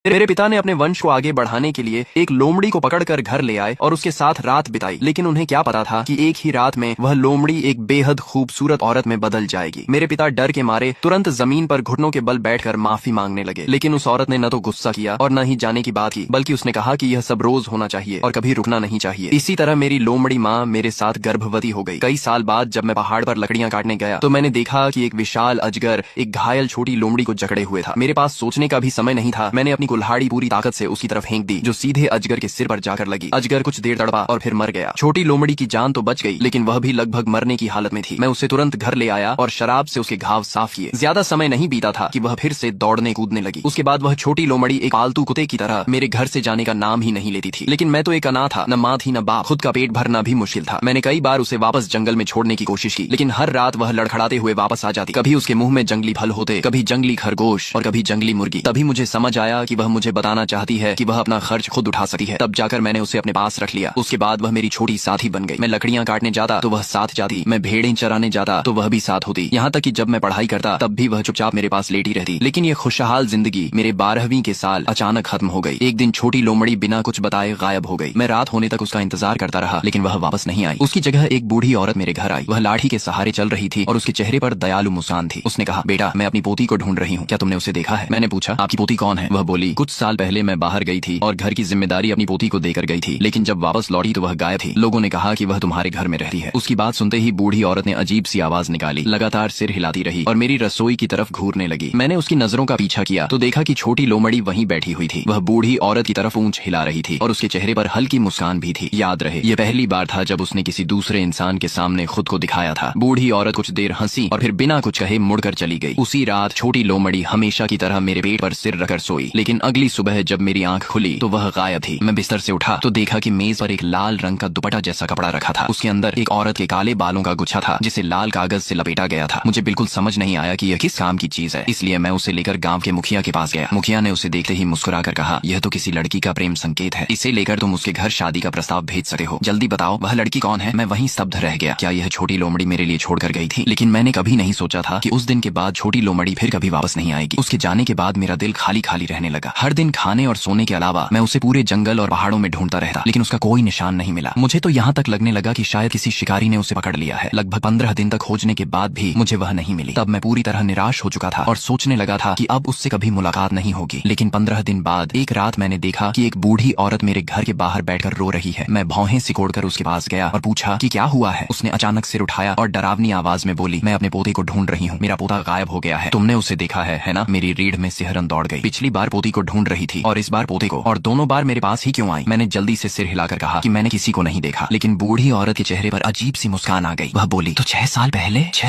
मेरे पिता ने अपने वंश को आगे बढ़ाने के लिए एक लोमड़ी को पकड़कर घर ले आए और उसके साथ रात बिताई, लेकिन उन्हें क्या पता था कि एक ही रात में वह लोमड़ी एक बेहद खूबसूरत औरत में बदल जाएगी। मेरे पिता डर के मारे तुरंत जमीन पर घुटनों के बल बैठकर माफी मांगने लगे, लेकिन उस औरत ने न तो गुस्सा किया और न ही जाने की बात की, बल्कि उसने कहा कि यह सब रोज होना चाहिए और कभी रुकना नहीं चाहिए। इसी तरह मेरी लोमड़ी माँ मेरे साथ गर्भवती हो गई। कई साल बाद जब मैं पहाड़ पर लकड़ियां काटने गया तो मैंने देखा कि एक विशाल अजगर एक घायल छोटी लोमड़ी को जकड़े हुए था। मेरे पास सोचने का भी समय नहीं था। मैंने अपनी कुल्हाड़ी पूरी ताकत से उसकी तरफ फेंक दी, जो सीधे अजगर के सिर पर जाकर लगी। अजगर कुछ देर तड़पा और फिर मर गया। छोटी लोमड़ी की जान तो बच गई, लेकिन वह भी लगभग मरने की हालत में थी। मैं उसे तुरंत घर ले आया और शराब से उसके घाव साफ किए। ज्यादा समय नहीं बीता था कि वह फिर से दौड़ने कूदने लगी। उसके बाद वह छोटी लोमड़ी एक पालतू कुत्ते की तरह मेरे घर से जाने का नाम ही नहीं लेती थी। लेकिन मैं तो एक अनाथ था, न माँ थी न बाप। खुद का पेट भरना भी मुश्किल था। मैंने कई बार उसे वापस जंगल में छोड़ने की कोशिश की, लेकिन हर रात वह लड़खड़ाते हुए वापस आ जाती। कभी उसके मुंह में जंगली फल होते, कभी जंगली खरगोश और कभी जंगली मुर्गी। तभी मुझे समझ आया कि वह मुझे बताना चाहती है कि वह अपना खर्च खुद उठा सकती है। तब जाकर मैंने उसे अपने पास रख लिया। उसके बाद वह मेरी छोटी साथी बन गई। मैं लकड़ियां काटने जाता तो वह साथ जाती, मैं भेड़ें चराने जाता तो वह भी साथ होती। यहाँ तक कि जब मैं पढ़ाई करता तब भी वह चुपचाप मेरे पास लेटी रहती। लेकिन ये खुशहाल जिंदगी मेरे 12वीं के साल अचानक खत्म हो गई। एक दिन छोटी लोमड़ी बिना कुछ बताए गायब हो गई। मैं रात होने तक उसका इंतजार करता रहा, लेकिन वह वापस नहीं आई। उसकी जगह एक बूढ़ी औरत मेरे घर आई। वह लाठी के सहारे चल रही थी और उसके चेहरे पर दयालु मुस्कान थी। उसने कहा, बेटा, मैं अपनी पोती को ढूंढ रही हूँ, क्या तुमने उसे देखा है? मैंने पूछा, आपकी पोती कौन है? वह बोली, कुछ साल पहले मैं बाहर गई थी और घर की जिम्मेदारी अपनी पोती को देकर गई थी, लेकिन जब वापस लौटी तो वह गायब थी। लोगों ने कहा कि वह तुम्हारे घर में रहती है। उसकी बात सुनते ही बूढ़ी औरत ने अजीब सी आवाज निकाली, लगातार सिर हिलाती रही और मेरी रसोई की तरफ घूरने लगी। मैंने उसकी नजरों का पीछा किया तो देखा कि छोटी लोमड़ी वहीं बैठी हुई थी। वह बूढ़ी औरत की तरफ पूंछ हिला रही थी और उसके चेहरे पर हल्की मुस्कान भी थी। याद रहे, यह पहली बार था जब उसने किसी दूसरे इंसान के सामने खुद को दिखाया था। बूढ़ी औरत कुछ देर हंसी और फिर बिना कुछ कहे मुड़कर चली गई। उसी रात छोटी लोमड़ी हमेशा की तरह मेरे पेट पर सिर रखकर सोई, लेकिन अगली सुबह जब मेरी आंख खुली तो वह गायब थी। मैं बिस्तर से उठा तो देखा कि मेज पर एक लाल रंग का दुपट्टा जैसा कपड़ा रखा था। उसके अंदर एक औरत के काले बालों का गुच्छा था, जिसे लाल कागज से लपेटा गया था। मुझे बिल्कुल समझ नहीं आया कि यह किस काम की चीज है, इसलिए मैं उसे लेकर गांव के मुखिया के पास गया। मुखिया ने उसे देखते ही मुस्कुराकर कहा, यह तो किसी लड़की का प्रेम संकेत है। इसे लेकर तुम उसके घर शादी का प्रस्ताव भेज सकते हो। जल्दी बताओ, वह लड़की कौन है? मैं वहीं स्तब्ध रह गया। क्या यह छोटी लोमड़ी मेरे लिए छोड़कर गई थी? लेकिन मैंने कभी नहीं सोचा था कि उस दिन के बाद छोटी लोमड़ी फिर कभी वापस नहीं आएगी। उसके जाने के बाद मेरा दिल खाली खाली रहने लगा। हर दिन खाने और सोने के अलावा मैं उसे पूरे जंगल और पहाड़ों में ढूंढता रहता, लेकिन उसका कोई निशान नहीं मिला। मुझे तो यहाँ तक लगने लगा कि शायद किसी शिकारी ने उसे पकड़ लिया है। लगभग 15 दिन तक खोजने के बाद भी मुझे वह नहीं मिली। तब मैं पूरी तरह निराश हो चुका था और सोचने लगा था कि अब उससे कभी मुलाकात नहीं होगी। लेकिन 15 दिन बाद एक रात मैंने देखा कि एक बूढ़ी औरत मेरे घर के बाहर बैठकर रो रही है। मैं भौहें सिकोड़कर उसके पास गया और पूछा कि क्या हुआ है। उसने अचानक सिर उठाया और डरावनी आवाज में बोली, मैं अपने पोते को ढूंढ रही हूँ। मेरा पोता गायब हो गया है। तुमने उसे देखा है ना? मेरी रीढ़ में सिहरन दौड़ गई। पिछली बार पोती को ढूंढ रही थी और इस बार पोते को, और दोनों बार मेरे पास ही क्यों आई? मैंने जल्दी से सिर हिलाकर कहा कि मैंने किसी को नहीं देखा। लेकिन बूढ़ी औरत के चेहरे पर अजीब सी मुस्कान आ गई। वह बोली, तो 6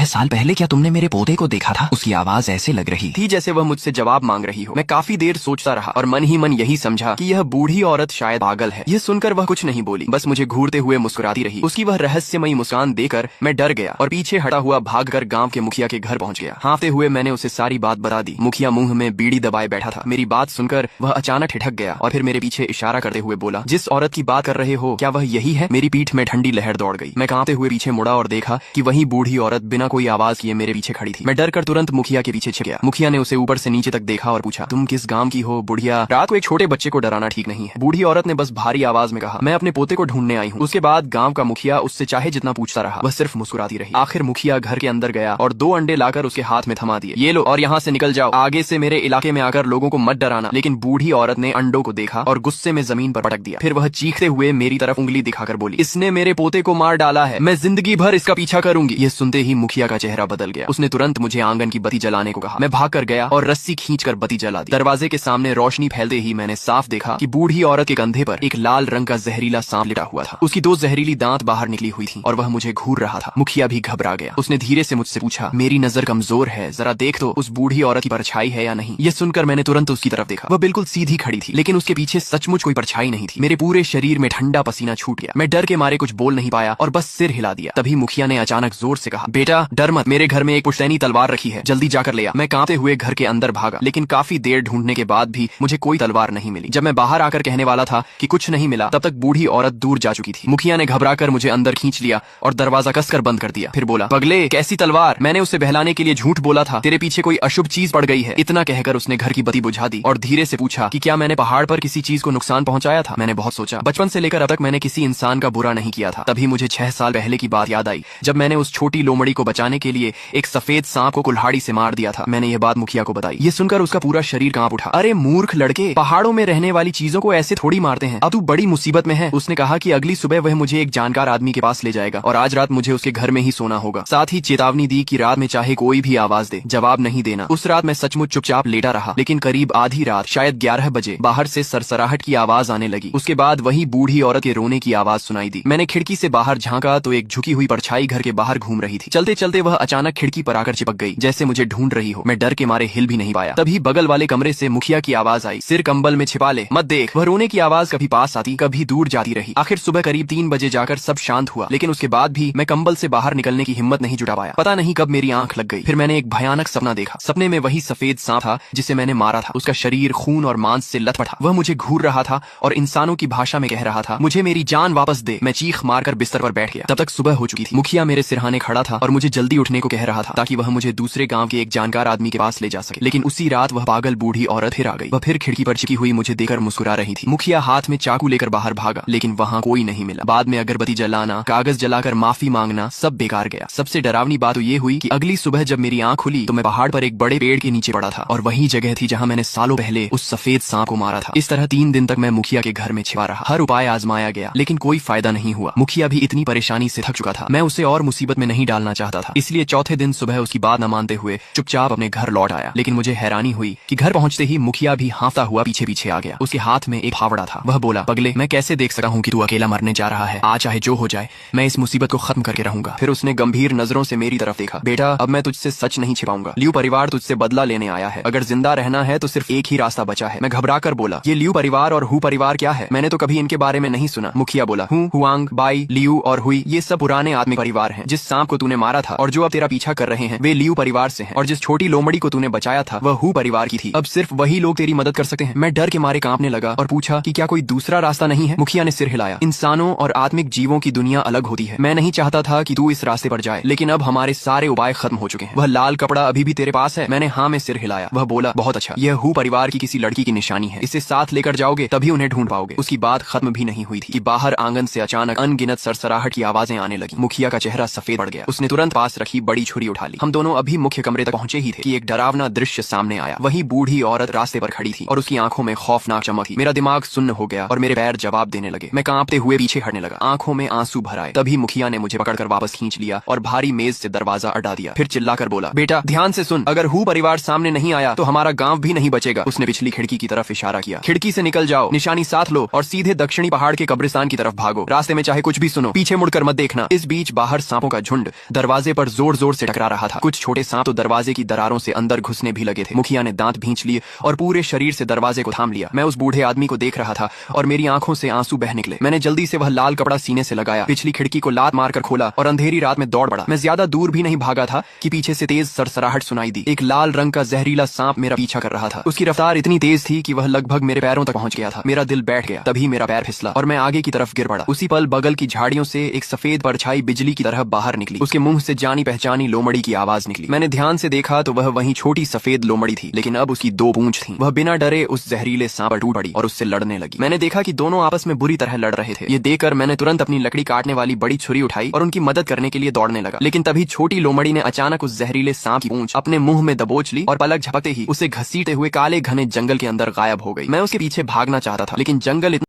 साल पहले क्या तुमने मेरे पोते को देखा था? उसकी आवाज ऐसे लग रही थी जैसे वह मुझसे जवाब मांग रही हो। मैं काफी देर सोचता रहा और मन ही मन यही समझा कि यह बूढ़ी औरत शायद पागल है। यह सुनकर वह कुछ नहीं बोली, बस मुझे घूरते हुए मुस्कुराती रही। उसकी वह रहस्यमयी मुस्कान देकर मैं डर गया और पीछे हटा हुआ भागकर गांव के मुखिया के घर पहुंच गया। हाँफते हुए मैंने उसे सारी बात बता दी। मुखिया मुंह में बीड़ी दबाए बैठा था। मेरी बात सुनकर वह अचानक ठिठक गया और फिर मेरे पीछे इशारा करते हुए बोला, जिस औरत की बात कर रहे हो क्या वह यही है? मेरी पीठ में ठंडी लहर दौड़ गई। मैं कांपते हुए पीछे मुड़ा और देखा कि वही बूढ़ी औरत बिना कोई आवाज किए मेरे पीछे खड़ी थी। मैं डर कर तुरंत मुखिया के पीछे छिप गया। मुखिया ने उसे ऊपर से नीचे तक देखा और पूछा, तुम किस गांव की हो बुढ़िया? रात को एक छोटे बच्चे को डराना ठीक नहीं है। बूढ़ी औरत ने बस भारी आवाज में कहा, मैं अपने पोते को ढूंढने आई हूँ। उसके बाद गांव का मुखिया उससे चाहे जितना पूछता रहा, वह सिर्फ मुस्कुराती रही। आखिर मुखिया घर के अंदर गया और 2 अंडे लाकर उसके हाथ में थमा दिए। ये लो और यहाँ से निकल जाओ। आगे से मेरे इलाके में आकर लोगों को मत डराना। लेकिन बूढ़ी औरत ने अंडों को देखा और गुस्से में जमीन पर पटक दिया। फिर वह चीखते हुए मेरी तरफ उंगली दिखाकर बोली, इसने मेरे पोते को मार डाला है। मैं जिंदगी भर इसका पीछा करूंगी। ये सुनते ही मुखिया का चेहरा बदल गया। उसने तुरंत मुझे आंगन की बत्ती जलाने को कहा। मैं भाग कर गया और रस्सी खींचकर बत्ती जला दी। दरवाजे के सामने रोशनी फैलते ही मैंने साफ देखा कि बूढ़ी औरत के कंधे पर एक लाल रंग का जहरीला सांप लिटा हुआ था। उसकी 2 जहरीली दांत बाहर निकली हुई थी और वह मुझे घूर रहा था। मुखिया भी घबरा गया। उसने धीरे से मुझसे पूछा, मेरी नजर कमजोर है, जरा देख तो उस बूढ़ी औरत की परछाई है या नहीं? ये सुनकर मैंने तुरंत उसकी तरफ देखा। वह बिल्कुल सीधी खड़ी थी, लेकिन उसके पीछे सचमुच कोई परछाई नहीं थी। मेरे पूरे शरीर में ठंडा पसीना छूट गया। मैं डर के मारे कुछ बोल नहीं पाया और बस सिर हिला दिया। तभी मुखिया ने अचानक जोर से कहा, बेटा डर मत, मेरे घर में एक पुश्तैनी तलवार रखी है, जल्दी जाकर ले आ। मैं कांपते हुए घर के अंदर भागा, लेकिन काफी देर ढूंढने के बाद भी मुझे कोई तलवार नहीं मिली। जब मैं बाहर आकर कहने वाला था कि कुछ नहीं मिला, तब तक बूढ़ी औरत दूर जा चुकी थी। मुखिया ने घबराकर मुझे अंदर खींच लिया और दरवाजा कसकर बंद कर दिया। फिर बोला, पगले कैसी तलवार? मैंने उसे बहलाने के लिए झूठ बोला था। तेरे पीछे कोई अशुभ चीज पड़ गई है। इतना कहकर उसने घर की बत्ती बुझा दी और धीरे से पूछा कि क्या मैंने पहाड़ पर किसी चीज को नुकसान पहुंचाया था। मैंने बहुत सोचा, बचपन से लेकर अब तक मैंने किसी इंसान का बुरा नहीं किया था। तभी मुझे 6 साल पहले की बात याद आई, जब मैंने उस छोटी लोमड़ी को बचाने के लिए एक सफेद सांप को कुल्हाड़ी से मार दिया था। मैंने ये बात मुखिया को बताई। ये सुनकर उसका पूरा शरीर कांप उठा। अरे मूर्ख लड़के, पहाड़ों में रहने वाली चीजों को ऐसे थोड़ी मारते हैं, अब तू बड़ी मुसीबत में है। उसने कहा कि अगली सुबह वह मुझे एक जानकार आदमी के पास ले जाएगा और आज रात मुझे उसके घर में ही सोना होगा। साथ ही चेतावनी दी कि रात में चाहे कोई भी आवाज दे, जवाब नहीं देना। उस रात मैं सचमुच चुपचाप लेटा रहा, लेकिन करीब आधी रात, शायद 11 बजे, बाहर से सरसराहट की आवाज आने लगी। उसके बाद वही बूढ़ी औरत के रोने की आवाज सुनाई दी। मैंने खिड़की से बाहर झांका तो एक झुकी हुई परछाई घर के बाहर घूम रही थी। चलते चलते वह अचानक खिड़की पर आकर चिपक गई, जैसे मुझे ढूंढ रही हो। मैं डर के मारे हिल भी नहीं पाया। तभी बगल वाले कमरे से मुखिया की आवाज आई, सिर कंबल में छिपा ले, मत देख। वह रोने की आवाज कभी पास आती, कभी दूर जाती रही। आखिर सुबह करीब 3 बजे जाकर सब शांत हुआ, लेकिन उसके बाद भी मैं कंबल से बाहर निकलने की हिम्मत नहीं जुटा पाया। पता नहीं कब मेरी आंख लग गई। फिर मैंने एक भयानक सपना देखा। सपने में वही सफेद सांप था जिसे मैंने मारा था। उसका शरीर खून और मांस से लथपथ था। वह मुझे घूर रहा था और इंसानों की भाषा में कह रहा था, मुझे मेरी जान वापस दे। मैं चीख मारकर बिस्तर पर बैठ गया। तब तक सुबह हो चुकी थी। मुखिया मेरे सिरहाने खड़ा था और मुझे जल्दी उठने को कह रहा था ताकि वह मुझे दूसरे गांव के एक जानकार आदमी के पास ले जा सके। लेकिन उसी रात वह पागल बूढ़ी औरत फिर आ गई। वह फिर खिड़की पर चिपकी हुई मुझे देकर मुस्कुरा रही थी। मुखिया हाथ में चाकू लेकर बाहर भागा, लेकिन वहाँ कोई नहीं मिला। बाद में अगरबत्ती जलाना, कागज जलाकर माफी मांगना, सब बेकार गया। सबसे डरावनी बात तो ये हुई कि अगली सुबह जब मेरी आंख खुली तो मैं पहाड़ पर एक बड़े पेड़ के नीचे पड़ा था और वही जगह थी जहाँ मैंने सालों पहले उस सफेद सांप को मारा था। इस तरह 3 दिन तक मैं मुखिया के घर में छिपा रहा। हर उपाय आजमाया गया, लेकिन कोई फायदा नहीं हुआ। मुखिया भी इतनी परेशानी से थक चुका था। मैं उसे और मुसीबत में नहीं डालना चाहता था, इसलिए चौथे दिन सुबह उसकी बात न मानते हुए चुपचाप अपने घर लौट आया। लेकिन मुझे हैरानी हुई कि घर पहुंचते ही मुखिया भी हाँफता हुआ पीछे पीछे आ गया। उसके हाथ में एक फावड़ा था। वह बोला, पगले, मैं कैसे देख सकता हूँ कि तू अकेला मरने जा रहा है। आज चाहे जो हो जाए, मैं इस मुसीबत को खत्म करके रहूंगा। फिर उसने गंभीर नजरों से मेरी तरफ देखा। बेटा, अब मैं तुझसे सच नहीं छिपाऊंगा। लियू परिवार तुझसे बदला लेने आया है। अगर जिंदा रहना है तो सिर्फ एक ही रास्ता बचा है। मैं घबरा कर बोला, ये लियू परिवार और हु परिवार क्या है? मैंने तो कभी इनके बारे में नहीं सुना। मुखिया बोला, हुआंग, बाई, लियू और हुई, ये सब पुराने आदमी परिवार हैं। जिस सांप को तूने मारा था और जो अब तेरा पीछा कर रहे हैं, वे लियू परिवार से हैं। और जिस छोटी लोमड़ी को तूने बचाया था, वह हु परिवार की थी। अब सिर्फ वही लोग तेरी मदद कर सकते हैं। मैं डर के मारे कांपने लगा और पूछा कि क्या कोई दूसरा रास्ता नहीं है? मुखिया ने सिर हिलाया। इंसानों और आत्मिक जीवों की दुनिया अलग होती है। मैं नहीं चाहता था कि तू इस रास्ते पर जाए, लेकिन अब हमारे सारे उपाय खत्म हो चुके हैं। वह लाल कपड़ा अभी भी तेरे पास है? मैंने हाँ में सिर हिलाया। वह बोला, बहुत अच्छा, यह हु परिवार की किसी लड़की की निशानी है। इसे साथ लेकर जाओगे तभी उन्हें ढूंढ पाओगे। उसकी बात खत्म भी नहीं हुई थी कि बाहर आंगन से अचानक अनगिनत सरसराहट की आवाजें आने लगी। मुखिया का चेहरा सफेद पड़ गया। उसने तुरंत पास रखी बड़ी छुरी उठा ली। हम दोनों अभी मुख्य कमरे तक पहुंचे ही थे कि एक डरावना दृश्य सामने आया। वही बूढ़ी औरत रास्ते पर खड़ी थी और उसकी आंखों में खौफनाक चमक थी। मेरा दिमाग सुन्न हो गया और मेरे पैर जवाब देने लगे। मैं कांपते हुए पीछे हटने लगा, आंखों में आंसू भर आए। तभी मुखिया ने मुझे पकड़कर वापस खींच लिया और भारी मेज से दरवाजा अड़ा दिया। फिर चिल्लाकर बोला, बेटा ध्यान से सुन, अगर हु परिवार सामने नहीं आया तो हमारा गांव भी नहीं बचेगा। उसने पिछली खिड़की की तरफ इशारा किया। खिड़की से निकल जाओ, निशानी साथ लो और सीधे दक्षिणी पहाड़ के कब्रिस्तान की तरफ भागो। रास्ते में चाहे कुछ भी सुनो, पीछे मुड़कर मत देखना। इस बीच बाहर सांपों का झुंड दरवाजे पर जोर जोर से टकरा रहा था। कुछ छोटे सांप तो दरवाजे की दरारों से अंदर घुसने भी लगे थे। मुखिया ने दांत भींच लिए और पूरे शरीर से दरवाजे को थाम लिया। मैं उस बूढ़े आदमी को देख रहा था और मेरी आंखों से आंसू बह निकले। मैंने जल्दी से वह लाल कपड़ा सीने से लगाया, पिछली खिड़की को लात मारकर खोला और अंधेरी रात में दौड़ पड़ा। मैं ज्यादा दूर भी नहीं भागा था कि पीछे से तेज सरसराहट सुनाई दी। एक लाल रंग का जहरीला सांप मेरा पीछा कर रहा था। उसकी रफ्तार इतनी तेज थी कि वह लगभग मेरे पैरों तक पहुंच गया था। मेरा दिल बैठ गया। तभी मेरा पैर फिसला और मैं आगे की तरफ गिर पड़ा। उसी पल बगल की झाड़ियों से एक सफेद परछाई बिजली की तरह बाहर निकली। उसके मुंह से जानी पहचानी लोमड़ी की आवाज निकली। मैंने ध्यान से देखा तो वह वही छोटी सफेद लोमड़ी थी, लेकिन अब उसकी 2 पूंछ थी। वह बिना डरे उस जहरीले सांप पर टूट पड़ी और उससे लड़ने लगी। मैंने देखा कि दोनों आपस में बुरी तरह लड़ रहे थे। ये देखकर मैंने तुरंत अपनी लकड़ी काटने वाली बड़ी छुरी उठाई और उनकी मदद करने के लिए दौड़ने लगा। लेकिन तभी छोटी लोमड़ी ने अचानक उस जहरीले सांप की पूंछ अपने मुंह में दबोच ली और पलक झपकते ही उसे घसीटते हुए काले घने जंगल के अंदर गायब हो गई। मैं उसके पीछे भागना चाहता था, लेकिन जंगल